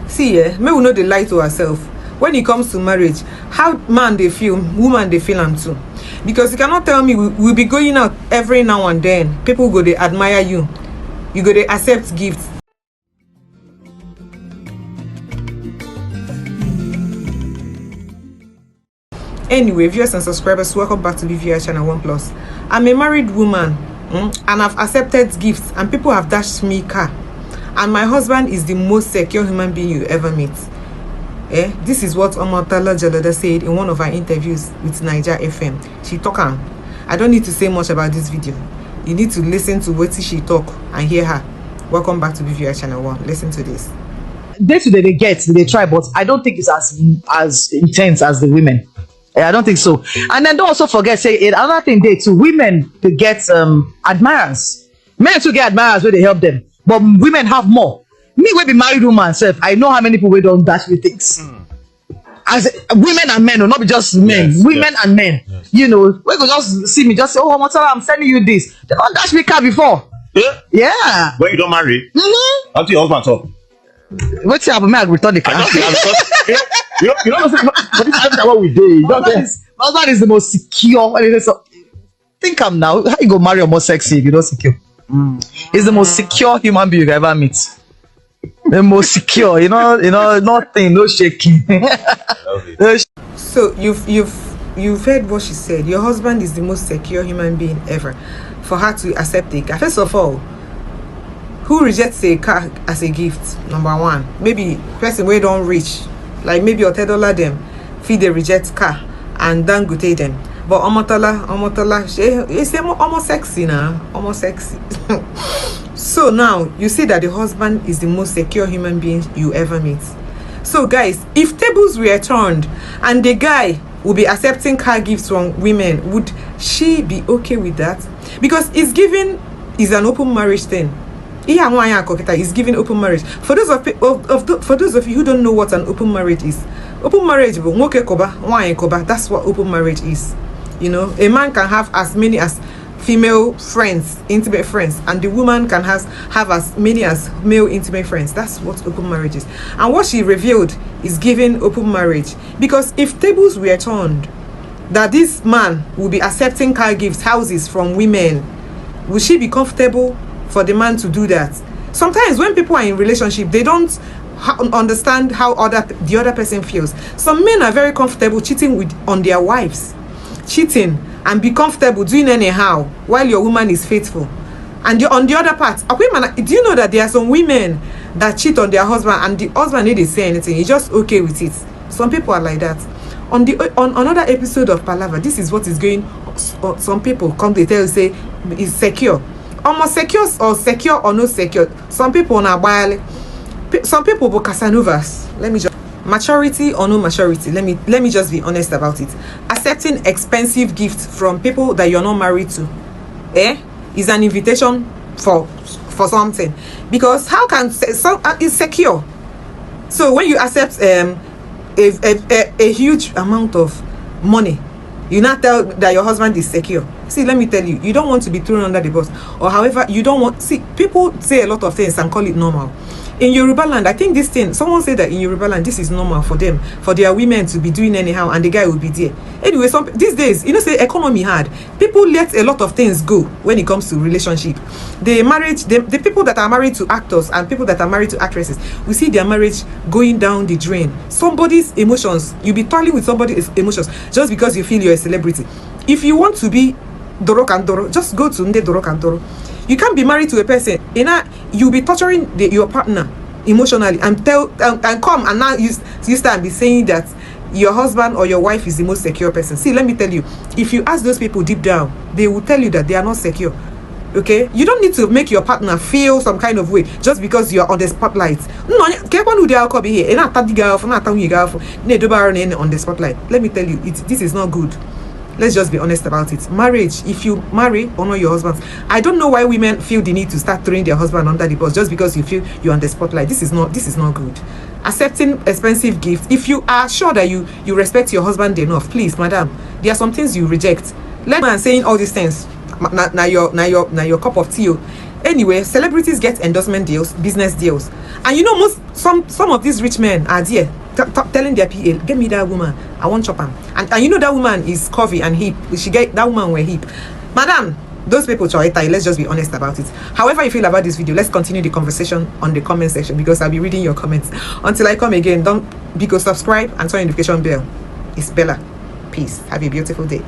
See, may we know the lie to ourselves. When it comes to marriage, how man they feel, woman they feel them too. Because you cannot tell me we'll be going out every now and then. People go, they admire you. You go, they accept gifts. Anyway, viewers and subscribers, welcome back to BVI Channel 1 Plus. I'm a married woman and I've accepted gifts and people have dashed me car. And my husband is the most secure human being you ever meet. This is what Omotola said in one of her interviews with Niger FM. She talk on. I don't need to say much about this video. You need to listen to what she talk and hear her. Welcome back to BVI Channel 1. Listen to this. Day to day they try, but I don't think it's as intense as the women. I don't think so. And then don't also forget, say another thing they too, women they get admirers. Men too get admirers where they help them, but women have more. Me will be married woman self. I know how many people we don't dash with things. As women and men, or not be just men, yes, women and men. Yes. You know, we go just see me, just say, oh, Omotola, I'm sending you this. They don't dash me car before. Yeah. Yeah. When you don't marry, until your husband talk. What's happening? I return the car. You know, but this is what we do. Husband is the most secure. So, think I'm now. How you go marry a more sexy if you don't secure? He's the most secure human being you ever meet. The most secure, you know, nothing, no shaking. So you've heard what she said. Your husband is the most secure human being ever. For her to accept a car, first of all, who rejects a car as a gift? Number one, maybe person where don't reach, like maybe $10 them, feed the reject car and then go take them. But Omotola, it's almost sexy now, almost sexy. So now you see that the husband is the most secure human being you ever meet. So guys, if tables were turned and the guy will be accepting car gifts from women, would she be okay with that? Because it's an open marriage thing. Is giving open marriage. For those of you who don't know what an open marriage is, open marriage, that's what open marriage is. You know, a man can have as many as female friends, intimate friends, and the woman can have as many as male intimate friends. That's what open marriage is. And what she revealed is giving open marriage. Because if tables were turned, that this man will be accepting car gifts, houses from women, will she be comfortable for the man to do that? Sometimes when people are in relationship, they don't understand how the other person feels. Some men are very comfortable cheating on their wives, cheating and be comfortable doing anyhow while your woman is faithful. And on the other part, do you know that there are some women that cheat on their husband and the husband didn't say anything, he's just okay with it? Some people are like that. On another episode of Palava, this is what is going on. Some people come to tell you, say it's secure, almost secure or no secure. Some people are wild. Some people were Casanovas. Let me just maturity or no maturity. Let me just be honest about it. Accepting expensive gifts from people that you're not married to, is an invitation for something. Because how can it's secure? So when you accept a huge amount of money, you not tell that your husband is secure. See, let me tell you, you don't want to be thrown under the bus, or however you don't want. See, people say a lot of things and call it normal. In Yoruba land, I think this thing, someone said that in Yoruba land, this is normal for them, for their women to be doing anyhow, and the guy will be there. Anyway, these days, you know, say economy hard. People let a lot of things go when it comes to relationship. The people that are married to actors and people that are married to actresses, we see their marriage going down the drain. Somebody's emotions, you'll be toiling with somebody's emotions just because you feel you're a celebrity. If you want to be Doro Kandoro, just go to Nde Doro Kandoro. You can't be married to a person, you'll be torturing your partner emotionally and come and now you start and be saying that your husband or your wife is the most secure person. See, let me tell you, if you ask those people deep down, they will tell you that they are not secure. Okay, you don't need to make your partner feel some kind of way just because you're on the spotlight. No, on the spotlight. Let me tell you, this is not good. Let's just be honest about it. Marriage, if you marry, honor your husband. I don't know why women feel the need to start throwing their husband under the bus just because you feel you're on the spotlight. This is not good. Accepting expensive gifts. If you are sure that you respect your husband enough, please, madam, there are some things you reject. Let man saying all these things. Now your cup of tea. Anyway, celebrities get endorsement deals, business deals, and you know some of these rich men are there telling their PA, get me that woman, I want chop am. And you know that woman is curvy and hip. She get that woman were hip, madam. Those people try. Let's just be honest about it. However you feel about this video, let's continue the conversation on the comment section, because I'll be reading your comments. Until I come again, don't go subscribe and turn notification bell. It's Bella. Peace. Have a beautiful day.